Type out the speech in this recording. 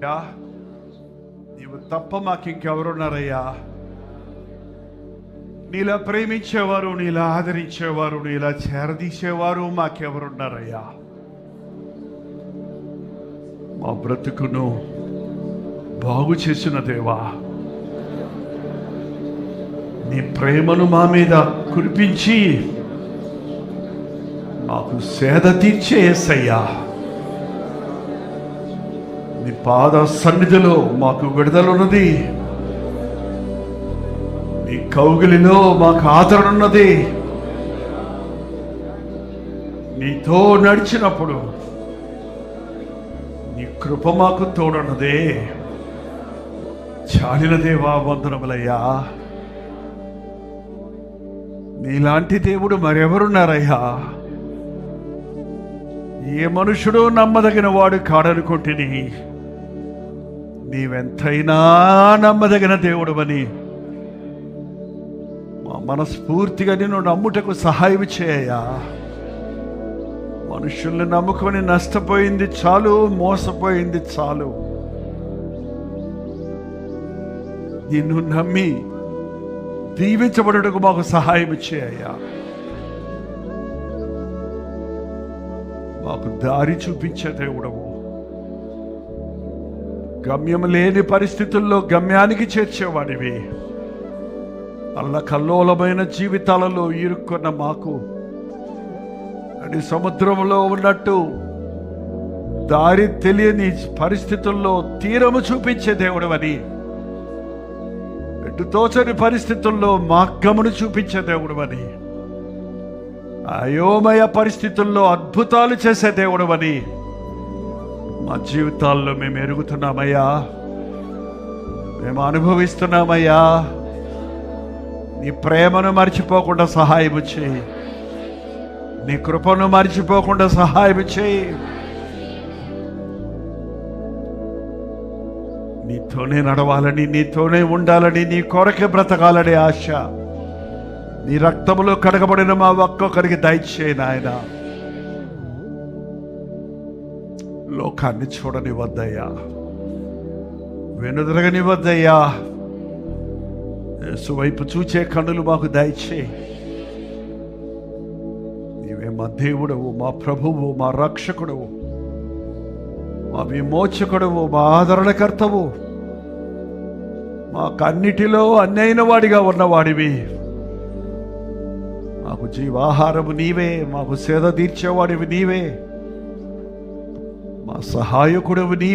అయ్యా, నీవు తప్ప మాకింకెవరున్నారయ్యా? నీలా ప్రేమించేవారు, నీలా ఆదరించేవారు, నీలా చేరదీసేవారు మాకెవరున్నారయ్యా? మా బ్రతుకును బాగు చేసిన దేవా, నీ ప్రేమను మా మీద కురిపించి మాకు సేద తీర్చే యేసయ్యా, నీ పాద సన్నిధిలో మాకు విడుదలున్నది, నీ కౌగిలిలో మాకు ఆదరణ ఉన్నది. నీతో నడిచినప్పుడు నీ కృప మాకు తోడున్నదే. చాలిన దేవా, వందనములయ్యా. నీలాంటి దేవుడు మరెవరున్నారయ్యా? ఏ మనుషుడు నమ్మదగిన వాడు కాడనుకుంటుని, నీవెంతైనా నమ్మదగిన దేవుడు అని మా మనస్ఫూర్తిగా నిన్ను నమ్ముటకు సహాయం చేయయ్యా. మనుషుల్ని నమ్ముకొని నష్టపోయింది చాలు, మోసపోయింది చాలు. నిన్ను నమ్మి దీవించబడుటకు మాకు సహాయం చేయయ్యా. మాకు దారి చూపించే దేవుడవు. గమ్యం లేని పరిస్థితుల్లో గమ్యానికి చేర్చేవాడివి. అల్లకల్లోలమైన జీవితాలలో ఇరుక్కున్న మాకు నడి సముద్రంలో ఉన్నట్టు దారి తెలియని పరిస్థితుల్లో తీరము చూపించే దేవుడవని, ఎటు తోచని పరిస్థితుల్లో మార్గమును చూపించే దేవుడవని, అయోమయ పరిస్థితుల్లో అద్భుతాలు చేసే దేవుడవని మా జీవితాల్లో మేము ఎరుగుతున్నామయ్యా, మేము అనుభవిస్తున్నామయ్యా. నీ ప్రేమను మర్చిపోకుండా సహాయం చేయి, నీ కృపను మర్చిపోకుండా సహాయం చేయి. నీతోనే నడవాలని, నీతోనే ఉండాలని, నీ కొరకే బ్రతకాలని ఆశ నీ రక్తములో కడగబడిన మా ఒక్కొక్కరికి దయచేయి నాయన. లోకాన్ని చూడనివద్దయ్యా, వెనుదిరగనివద్దయ్యా. యేసు వైపు చూచే కన్నులు మాకు దయచేయి. నీవే మా దేవుడవు, మా ప్రభువు, మా రక్షకుడవు, మా విమోచకుడవు, మా ఆదరణకర్తవు, మాకన్నిటిలో అన్నైన వాడిగా ఉన్నవాడివి. మాకు జీవాహారము నీవే, మాకు సేద తీర్చేవాడివి నీవే, మా సహాయకుడవు నీవే.